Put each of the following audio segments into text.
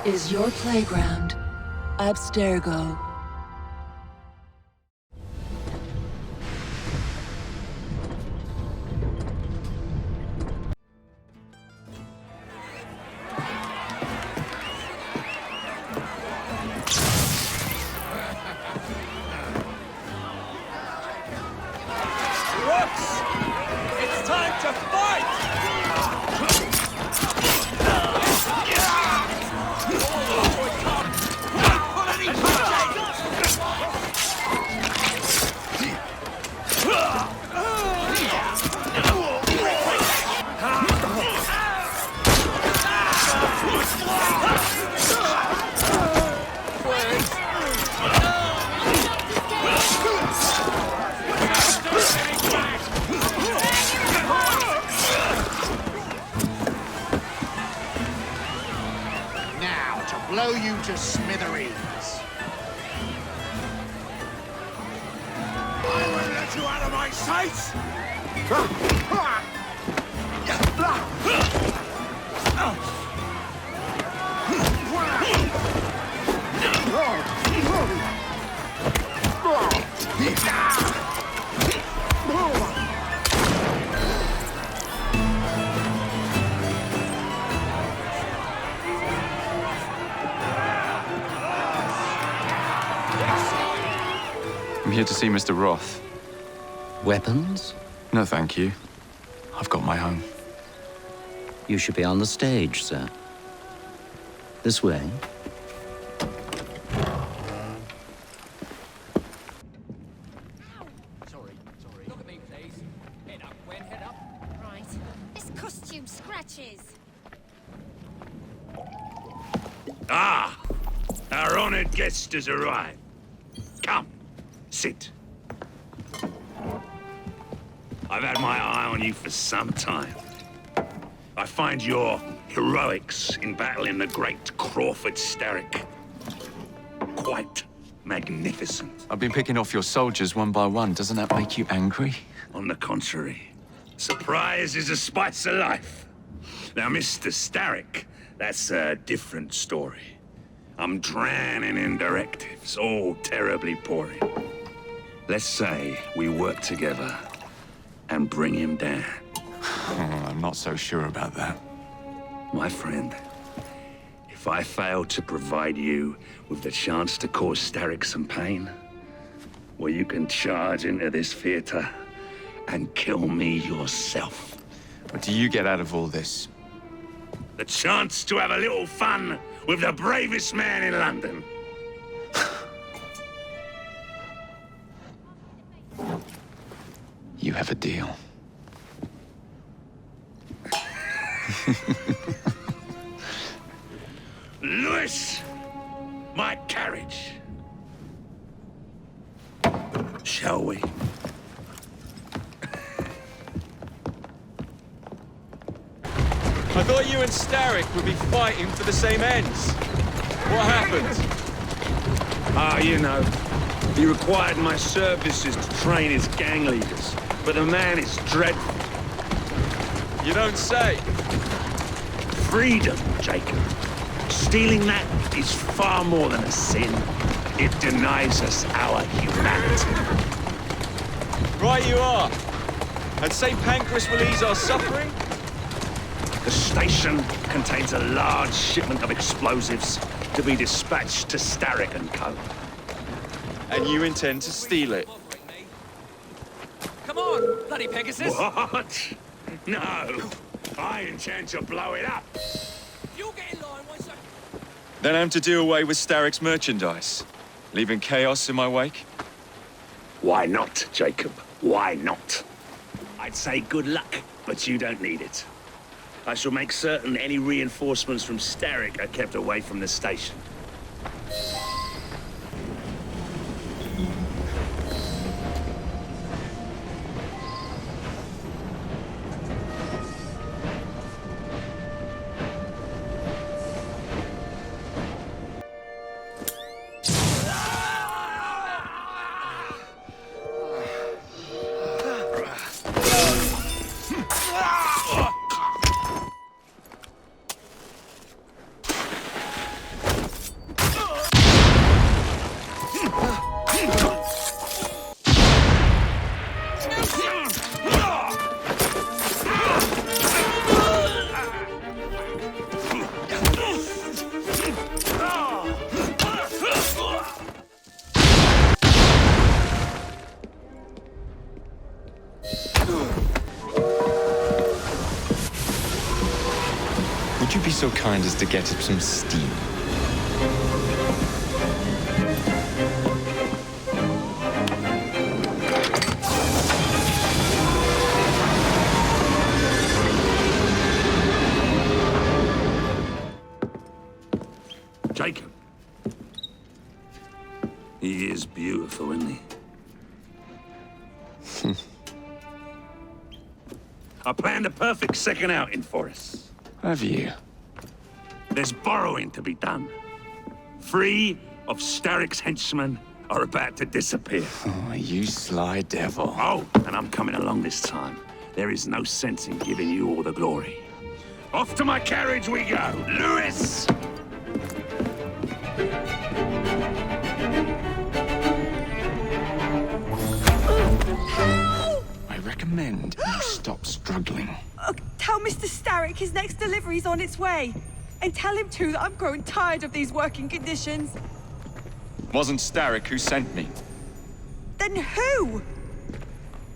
is your playground. Abstergo. It's time to fight! Now, to blow you to smithereens. I won't let you out of my sight! I'm here to see Mr. Roth. Weapons? No, thank you. I've got my own. You should be on the stage, sir. This way. Sorry. Look at me, please. Head up, Gwen, head up. Right. This costume scratches. Ah! Our honored guest has arrived. Come, sit. I've had my eye on you for some time. I find your heroics in battling the great Crawford Starrick quite magnificent. I've been picking off your soldiers one by one. Doesn't that make you angry? On the contrary, surprise is a spice of life. Now, Mr. Starrick, that's a different story. I'm drowning in directives, all terribly pouring. Let's say we work together and bring him down. I'm not so sure about that. My friend, if I fail to provide you with the chance to cause Starrick some pain, well, you can charge into this theater and kill me yourself. What do you get out of all this? The chance to have a little fun with the bravest man in London. You have a deal. Lewis, my carriage. Shall we? I thought you and Starrick would be fighting for the same ends. What happened? Ah, you know, he required my services to train his gang leaders, but the man is dreadful. You don't say. Freedom, Jacob. Stealing that is far more than a sin. It denies us our humanity. Right you are. And St. Pancras will ease our suffering? The station contains a large shipment of explosives to be dispatched to Starrick and Co. And you intend to steal it? Come on, bloody Pegasus! What? No. I intend to blow it up. You'll get in line once I... Then I'm to do away with Starrick's merchandise, leaving chaos in my wake? Why not, Jacob? Why not? I'd say good luck, but you don't need it. I shall make certain any reinforcements from Starrick are kept away from the station. so kind as to get up some steam. Jacob. He is beautiful, isn't he? I planned a perfect second outing for us. Have you? There's borrowing to be done. 3 of Starrick's henchmen are about to disappear. Oh, you sly devil. Oh, and I'm coming along this time. There is no sense in giving you all the glory. Off to my carriage we go. Lewis! I recommend you stop struggling. Tell Mr. Starrick his next delivery's on its way. And tell him, too, that I'm growing tired of these working conditions. Wasn't Starrick who sent me. Then who?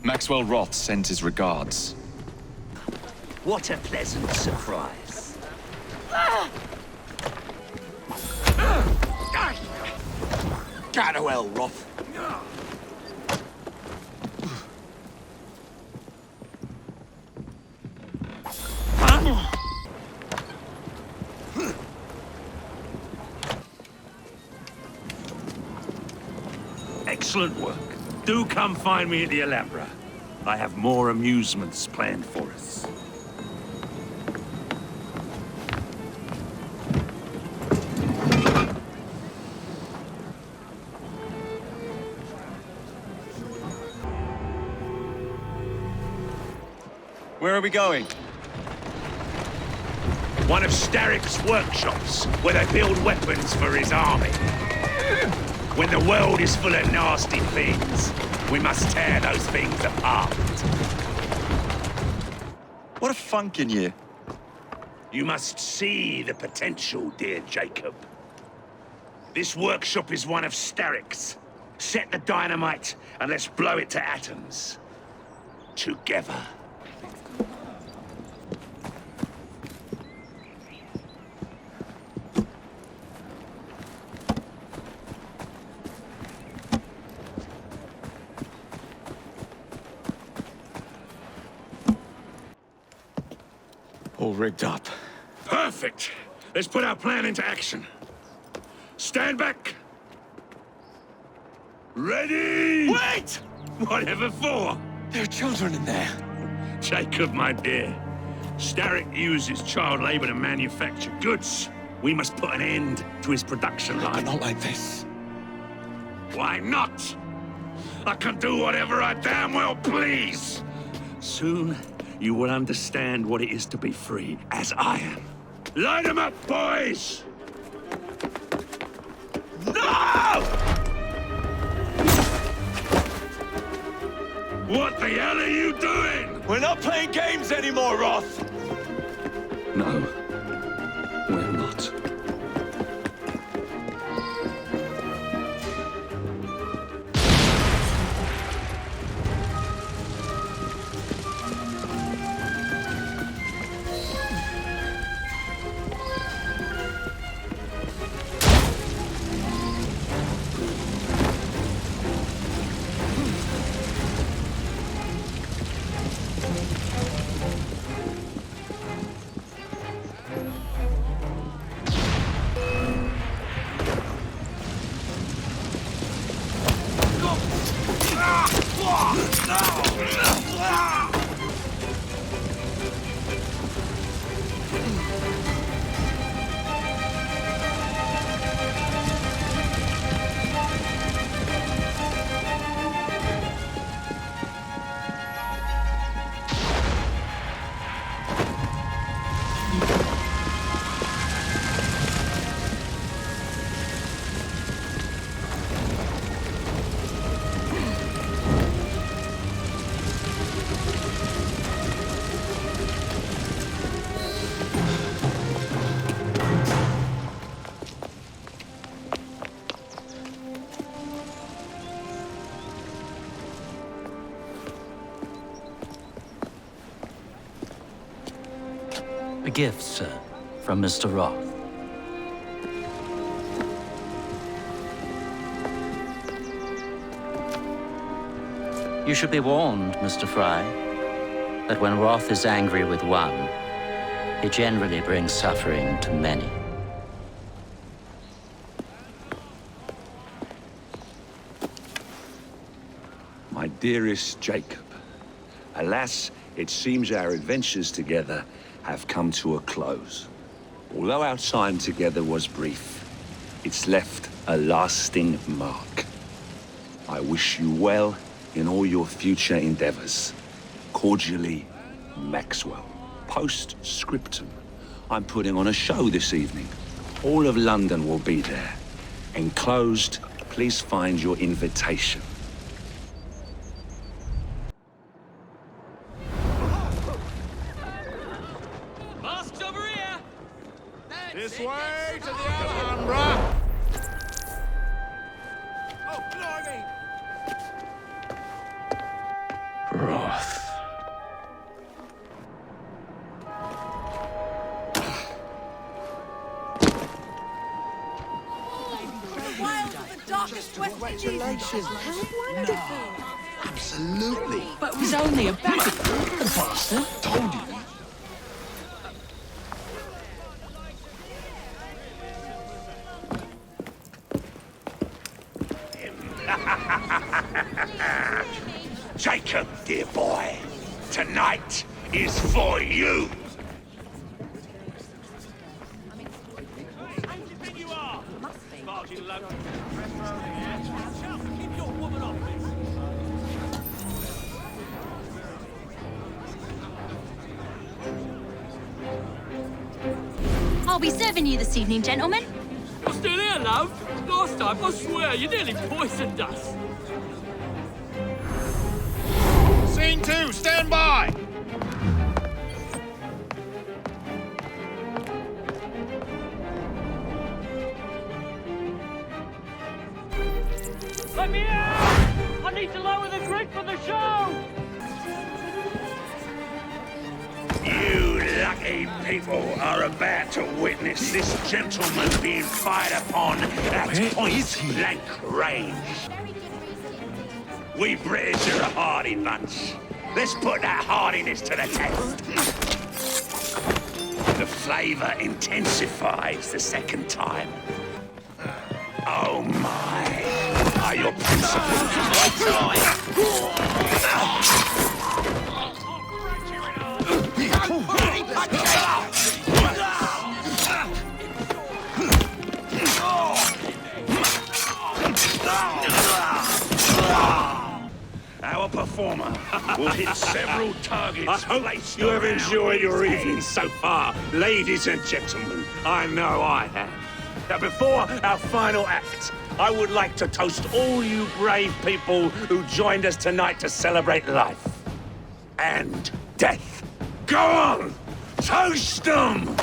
Maxwell Roth sent his regards. What a pleasant surprise. Get well, Roth. Excellent work. Do come find me at the Alhambra. I have more amusements planned for us. Where are we going? One of Starrick's workshops, where they build weapons for his army. When the world is full of nasty things, we must tear those things apart. What a funk in you. You must see the potential, dear Jacob. This workshop is one of Starrick's. Set the dynamite and let's blow it to atoms. Together. All rigged up. Perfect. Let's put our plan into action. Stand back. Ready? Wait! Whatever for. There are children in there. Jacob, my dear. Starrick uses child labor to manufacture goods. We must put an end to his production line. Not like this. Why not? I can do whatever I damn well please. Soon, you will understand what it is to be free, as I am. Line them up, boys! No! What the hell are you doing? We're not playing games anymore, Roth! No, we're not. A gift, sir. from Mr. Roth. You should be warned, Mr. Fry, that when Roth is angry with one, he generally brings suffering to many. My dearest Jacob, alas, it seems our adventures together have come to a close. Although our time together was brief, it's left a lasting mark. I wish you well in all your future endeavors. Cordially, Maxwell. Post-scriptum. I'm putting on a show this evening. All of London will be there. Enclosed, please find your invitation. Masks over here! This way to the Alhambra! Oh, blimey! Roth. Congratulations. How wonderful! Absolutely. But it was only a bag. The bastard. Told you. Jacob, dear boy, tonight is for you! I'll be serving you this evening, gentlemen. You're still here, love? Last time, I swear, you nearly poisoned us. Scene 2, stand by! Let me out! I need to lower the grid for the show! You lucky people are about to witness this gentleman being fired upon at point-blank range. Very good reason indeed. We British are a hardy bunch. Let's put that hardiness to the test. The flavor intensifies the second time. Oh my! Are your principles Our performer will hit several targets. I hope you have enjoyed your evening so far, ladies and gentlemen. I know I have. Now, before our final act, I would like to toast all you brave people who joined us tonight to celebrate life and death. Go on! Toast them!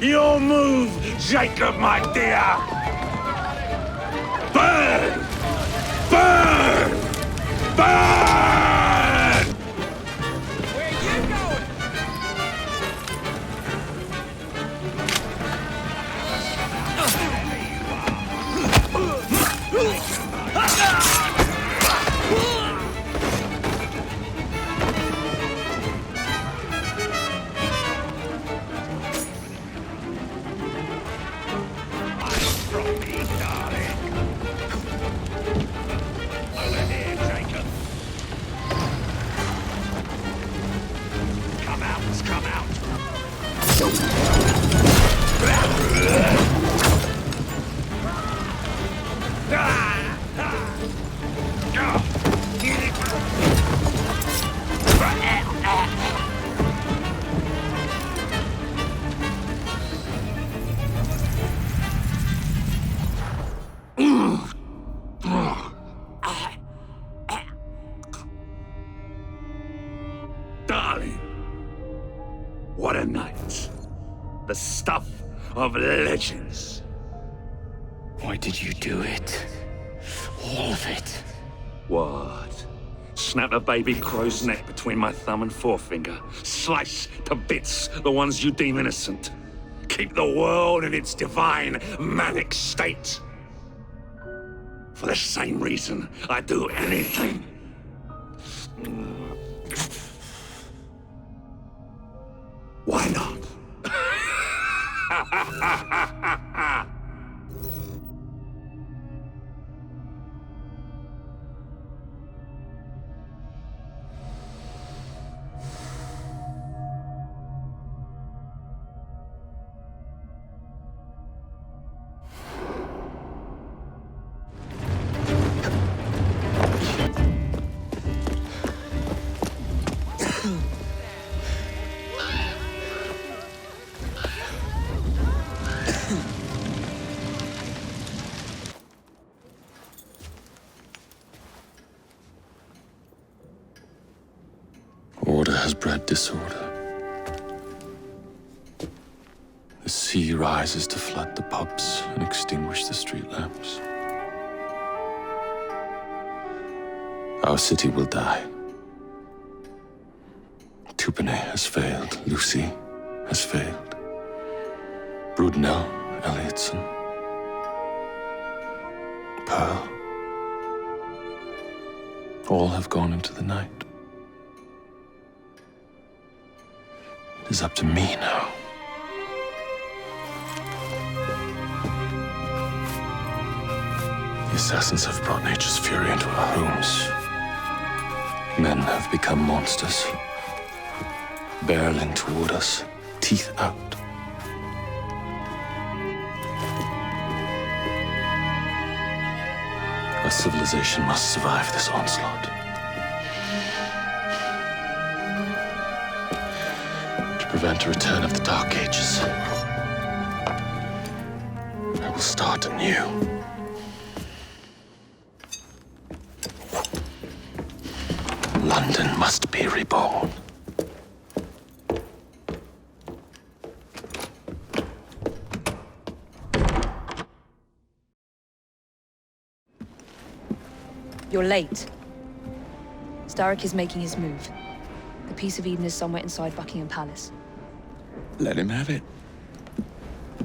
Your move, Jacob, my dear! Burn! Burn! Burn! Where you going? From me, darling. Over here, Jacob. Come out, come out. Darling, what a night. The stuff of legends. Why did you do it? All of it. What? snap a baby crow's neck between my thumb and forefinger. Slice to bits the ones you deem innocent. Keep the world in its divine, manic state. For the same reason, I'd do anything. Why not? Order has bred disorder. The sea rises to flood the pubs and extinguish the street lamps. Our city will die. Tupene has failed. Lucy has failed. Brudnell, Elliotson, Pearl. All have gone into the night. It is up to me now. The assassins have brought nature's fury into our homes. Men have become monsters, barreling toward us, teeth out. Our civilization must survive this onslaught. To prevent a return of the Dark Ages, I will start anew. London must be reborn. You're late. Starrick is making his move. The Piece of Eden is somewhere inside Buckingham Palace. Let him have it.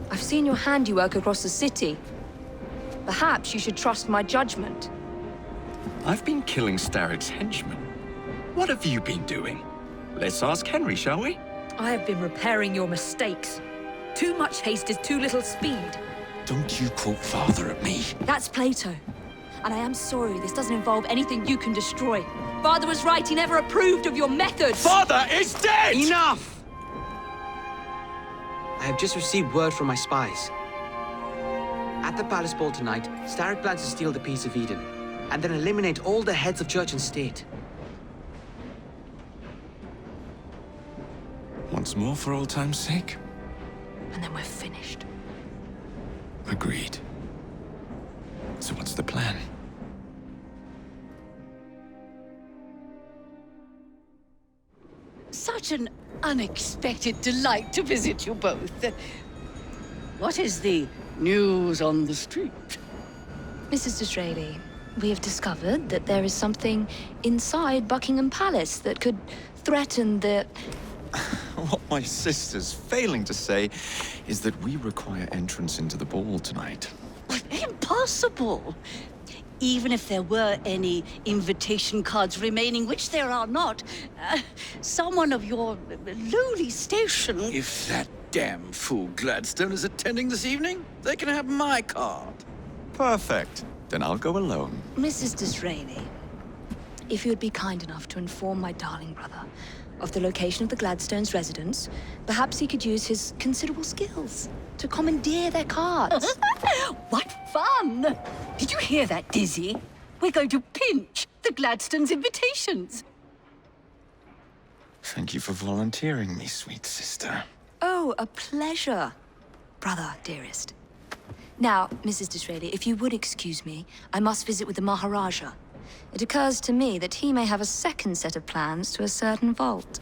I've seen your handiwork across the city. Perhaps you should trust my judgment. I've been killing Starrick's henchmen. What have you been doing? Let's ask Henry, shall we? I have been repairing your mistakes. Too much haste is too little speed. Don't you quote Father at me. That's Plato. And I am sorry this doesn't involve anything you can destroy. Father was right, he never approved of your methods. Father is dead! Enough! I have just received word from my spies. At the palace ball tonight, Starrick plans to steal the Piece of Eden, and then eliminate all the heads of church and state. Once more for old time's sake? And then we're finished. Agreed. So what's the plan? Such an unexpected delight to visit you both. What is the news on the street? Mrs. Disraeli, we have discovered that there is something inside Buckingham Palace that could threaten the... What my sister's failing to say is that we require entrance into the ball tonight. Impossible! Even if there were any invitation cards remaining, which there are not, someone of your lowly station... If that damn fool Gladstone is attending this evening, they can have my card. Perfect. Then I'll go alone. Mrs. Disraeli, if you would be kind enough to inform my darling brother of the location of the Gladstones' residence, perhaps he could use his considerable skills to commandeer their cards. What fun! Did you hear that, Dizzy? We're going to pinch the Gladstones' invitations. Thank you for volunteering me, sweet sister. Oh, a pleasure, brother, dearest. Now, Mrs. Disraeli, if you would excuse me, I must visit with the Maharaja. It occurs to me that he may have a second set of plans to a certain vault.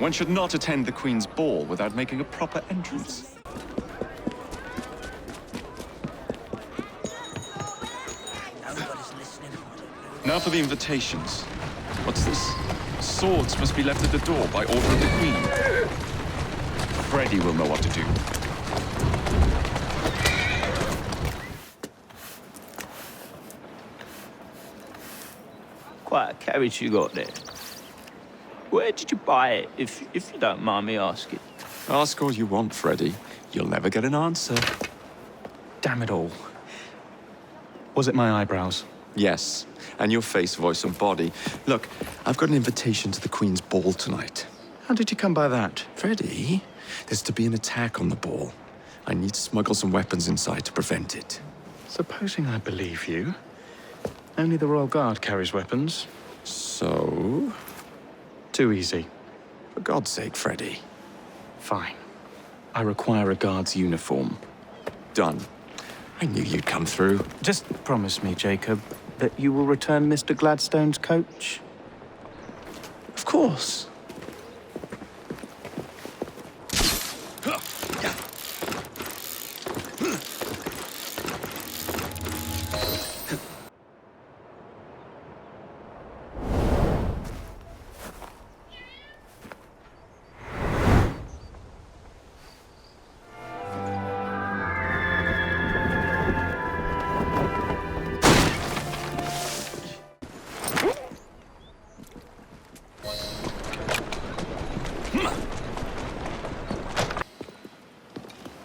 One should not attend the Queen's ball without making a proper entrance. Now for the invitations. What's this? Swords must be left at the door by order of the Queen. Freddy will know what to do. Quite a carriage you got there. Where did you buy it, if you don't mind me asking? Ask all you want, Freddy. You'll never get an answer. Damn it all. Was it my eyebrows? Yes, and your face, voice, and body. Look, I've got an invitation to the Queen's ball tonight. How did you come by that? Freddy, there's to be an attack on the ball. I need to smuggle some weapons inside to prevent it. Supposing I believe you. Only the Royal Guard carries weapons. So? Too easy. For God's sake, Freddy. Fine. I require a guard's uniform. Done. I knew you'd come through. Just promise me, Jacob, that you will return Mr. Gladstone's coach. Of course.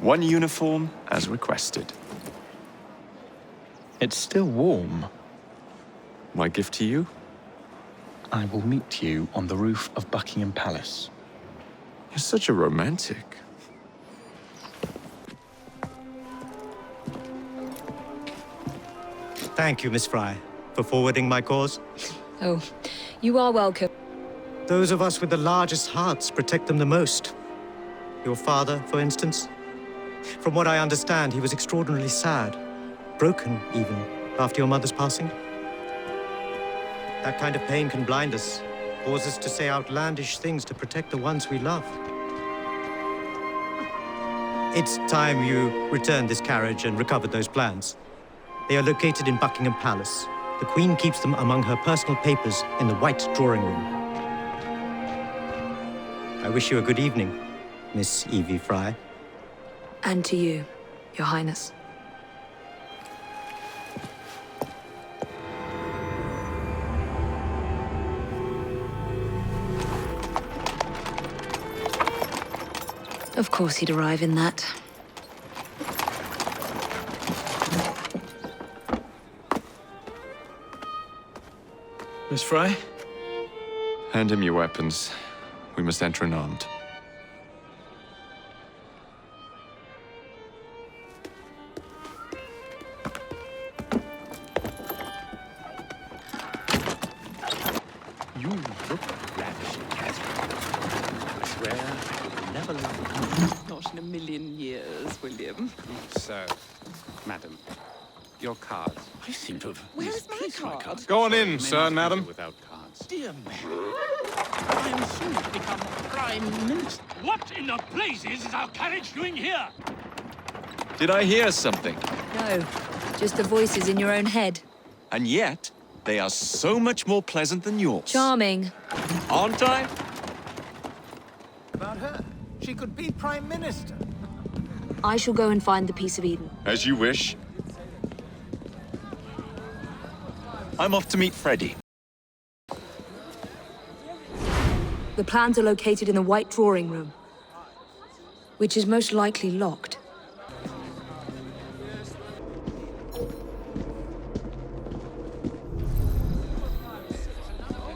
One uniform, as requested. It's still warm. My gift to you? I will meet you on the roof of Buckingham Palace. You're such a romantic. Thank you, Miss Fry, for forwarding my cause. Oh, you are welcome. Those of us with the largest hearts protect them the most. Your father, for instance. From what I understand, he was extraordinarily sad. Broken, even, after your mother's passing. That kind of pain can blind us, cause us to say outlandish things to protect the ones we love. It's time you returned this carriage and recovered those plans. They are located in Buckingham Palace. The Queen keeps them among her personal papers in the White Drawing Room. I wish you a good evening, Miss Evie Fry. And to you, Your Highness. Of course he'd arrive in that. Miss Fry? Hand him your weapons. We must enter unarmed. You look ravishing, Catherine. I swear I will never love you. Not in a million years, William. So, madam, your cards. I seem to have... Where is my card? Go on in, sir and madam. Without cards. Dear me. I am soon to become Prime Minister. What in the blazes is our carriage doing here? Did I hear something? No, just the voices in your own head. And yet, they are so much more pleasant than yours. Charming. Aren't I? About her. She could be Prime Minister. I shall go and find the Piece of Eden. As you wish. I'm off to meet Freddy. The plans are located in the White Drawing Room, which is most likely locked.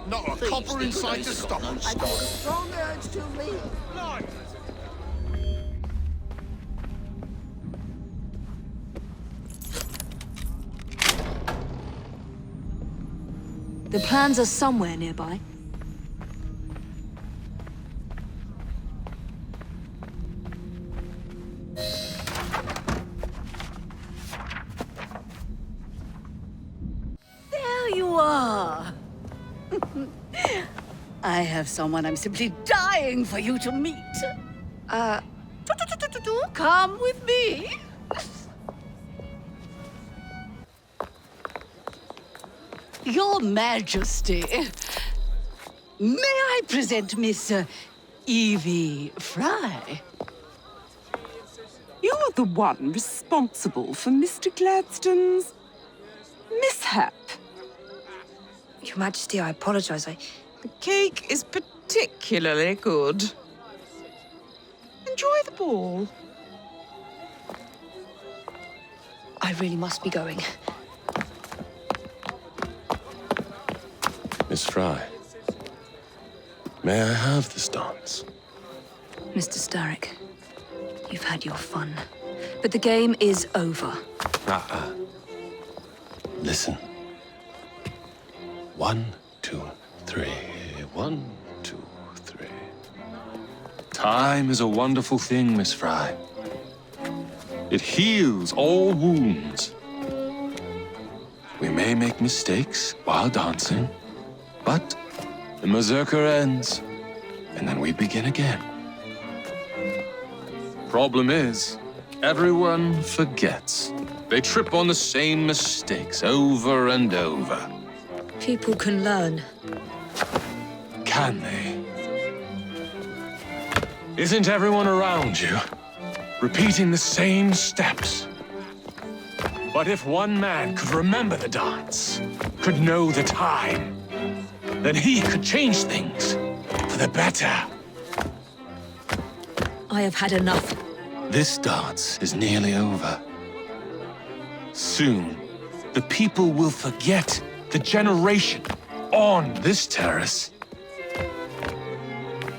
Not a copper in sight to stop us. I got a strong urge to leave. The plans are somewhere nearby. There you are. I have someone I'm simply dying for you to meet. Come with me. Your Majesty, may I present Miss Evie Fry? You're the one responsible for Mr. Gladstone's mishap. Your Majesty, I apologize. The cake is particularly good. Enjoy the ball. I really must be going. Miss Fry, may I have this dance? Mr. Starrick, you've had your fun. But the game is over. Listen. 1, 2, 3. 1, 2, 3. Time is a wonderful thing, Miss Fry. It heals all wounds. We may make mistakes while dancing, but the mazurka ends, and then we begin again. Problem is, everyone forgets. They trip on the same mistakes over and over. People can learn. Can they? Isn't everyone around you repeating the same steps? But if one man could remember the dance, could know the time, then he could change things for the better. I have had enough. This dance is nearly over. Soon, the people will forget the generation on this terrace.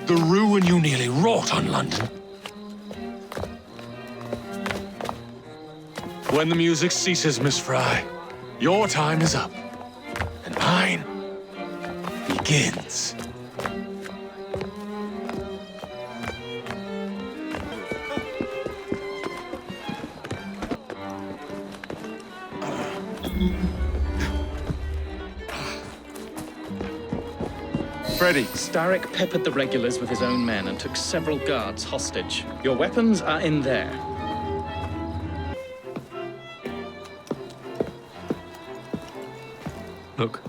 The ruin you nearly wrought on London. When the music ceases, Miss Fry, your time is up, and mine begins. Freddy, Starrick peppered the regulars with his own men and took several guards hostage. Your weapons are in there. Look.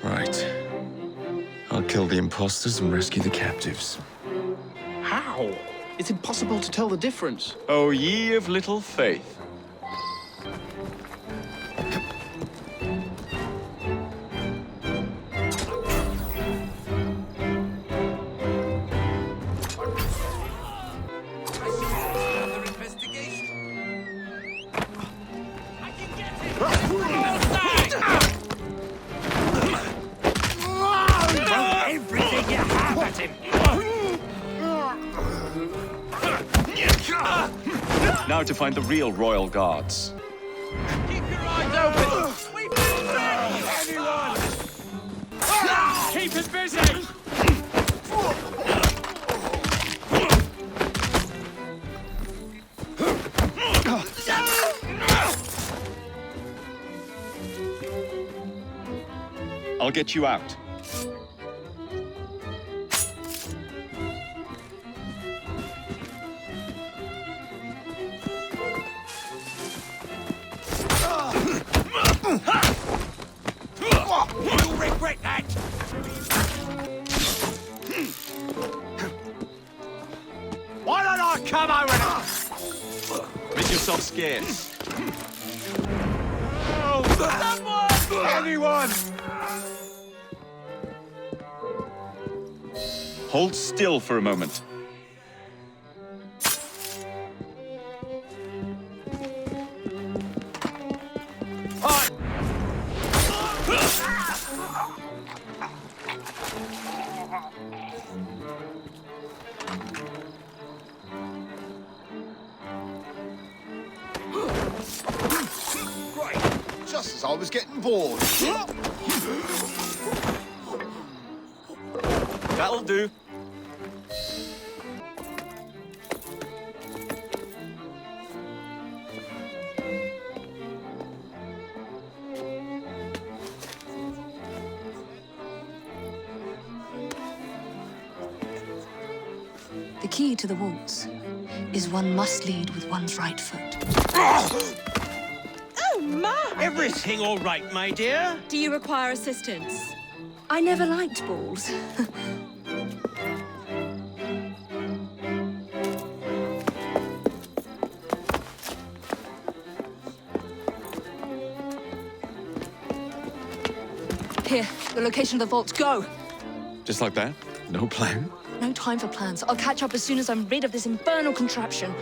Right. I'll kill the imposters and rescue the captives. How? It's impossible to tell the difference. Oh, ye of little faith. Everything you have at him! Now to find the real royal guards. Keep your eyes open! We've been ready, everyone! Keep it busy! I'll get you out. You'll regret that! Why don't I come over and... Make yourself scarce. Oh, someone! Anyone! Hold still for a moment. Great. Just as I was getting bored. That'll do. key to the walls is one must lead with one's right foot. Oh, Ma! Everything all right, my dear? Do you require assistance? I never liked balls. Here, the location of the vault. Go! Just like that? No plan? No time for plans. I'll catch up as soon as I'm rid of this infernal contraption.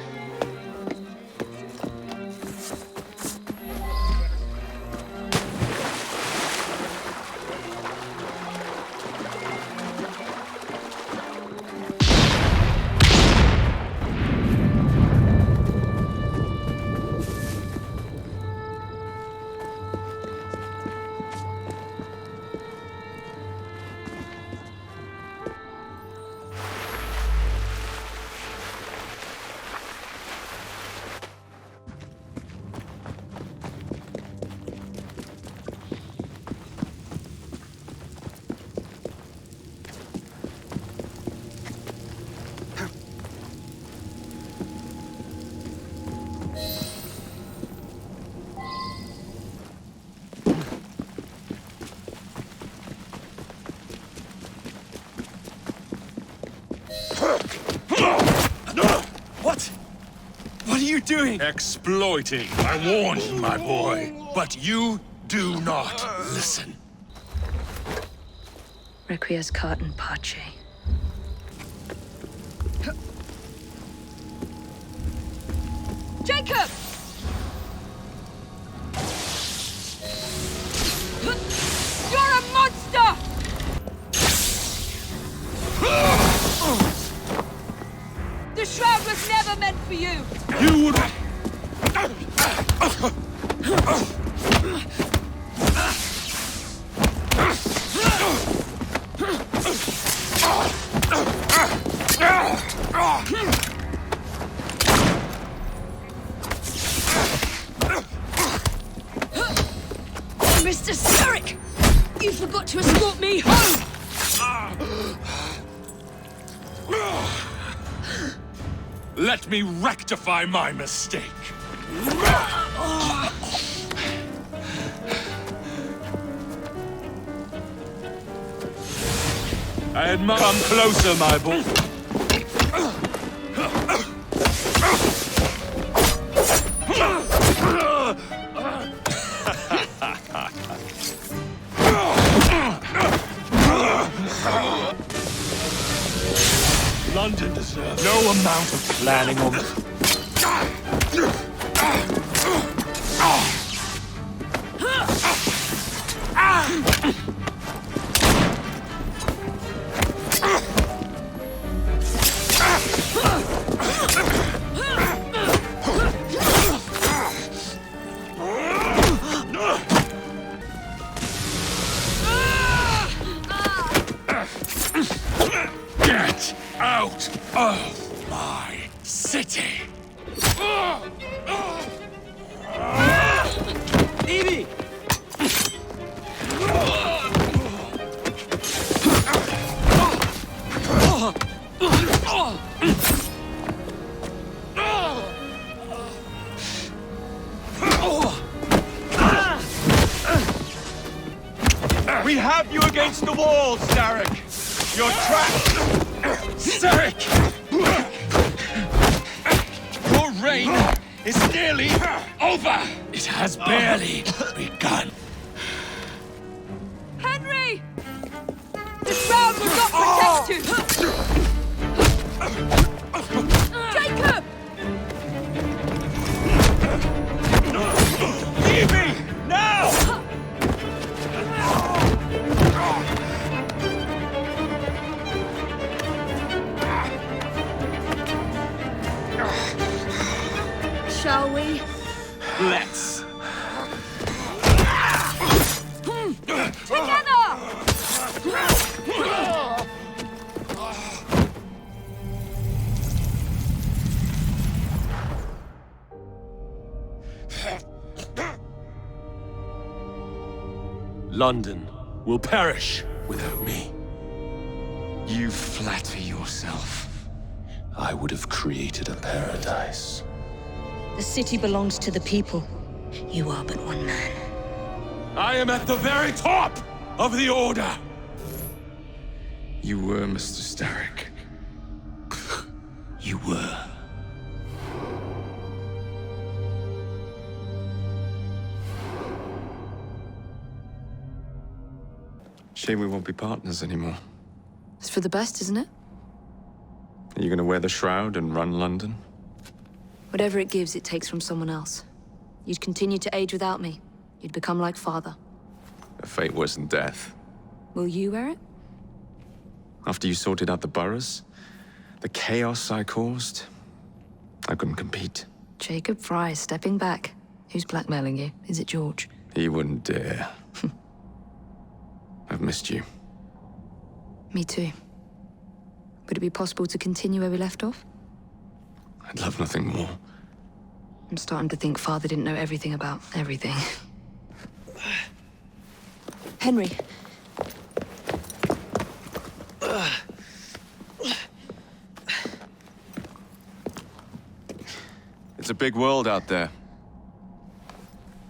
What? What are you doing? Exploiting. I warned you, my boy. But you do not listen. Requiescat in pace. Jacob! You're a monster! The shroud was never meant for you! You would... Mr. Starrick! You forgot to escort me home! Let me rectify my mistake. I admire... Come closer, my boy. London deserves no amount of planning or... Get out of my city! Evie! We have you against the wall, Starrick! You're trapped! Starrick! Your reign is nearly over! It has barely begun. Henry! The shroud will not protect you! Jacob! Evie! Now! Shall we? Let's. Together! London will perish without me. You flatter yourself. I would have created a paradise. The city belongs to the people. You are but one man. I am at the very top of the Order! You were Mr. Starrick. You were. Shame we won't be partners anymore. It's for the best, isn't it? Are you gonna wear the shroud and run London? Whatever it gives, it takes from someone else. You'd continue to age without me. You'd become like father. A fate worse than death. Will you wear it? After you sorted out the boroughs, the chaos I caused, I couldn't compete. Jacob Fry stepping back. Who's blackmailing you? Is it George? He wouldn't dare. I've missed you. Me too. Would it be possible to continue where we left off? I'd love nothing more. I'm starting to think Father didn't know everything about everything. Henry. It's a big world out there.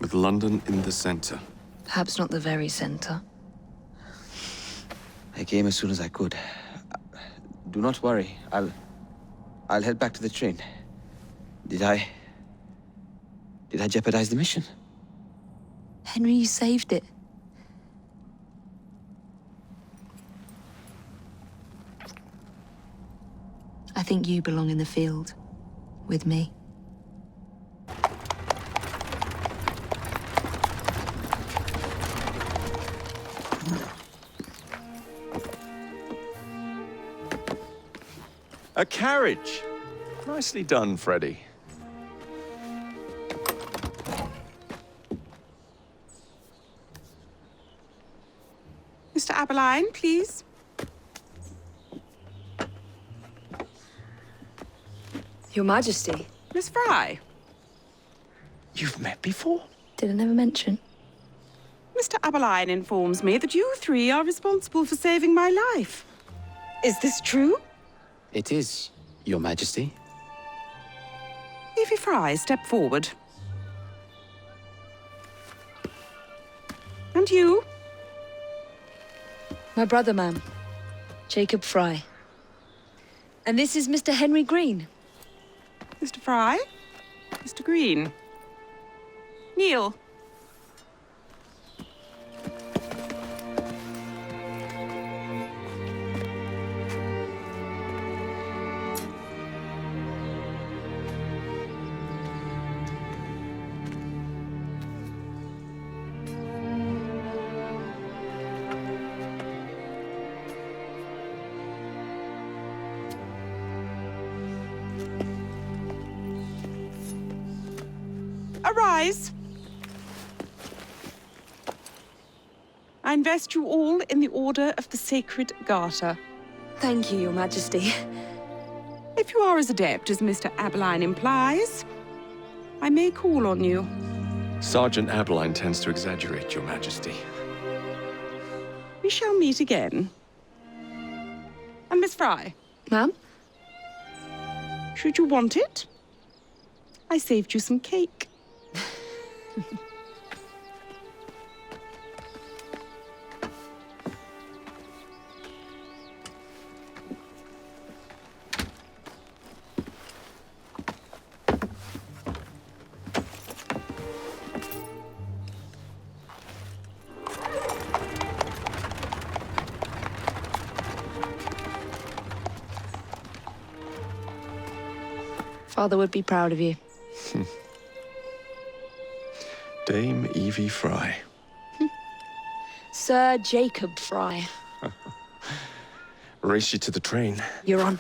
With London in the center. Perhaps not the very center. I came as soon as I could. Do not worry. I'll head back to the train. Did I jeopardize the mission? Henry, you saved it. I think you belong in the field. With me. A carriage! Nicely done, Freddy. Mr. Aberline, please. Your Majesty. Miss Fry. You've met before? Did I never mention? Mr. Aberline informs me that you three are responsible for saving my life. Is this true? It is, Your Majesty. Evie Fry, step forward. And you? My brother, ma'am. Jacob Fry. And this is Mr. Henry Green. Mr. Fry? Mr. Green? Kneel. Arise. I invest you all in the Order of the Sacred Garter. Thank you, Your Majesty. If you are as adept as Mr. Aberline implies, I may call on you. Sergeant Aberline tends to exaggerate, Your Majesty. We shall meet again. And Miss Fry? Ma'am? Should you want it, I saved you some cake. Father would be proud of you. Dame Evie Fry. Sir Jacob Fry. Race you to the train. You're on.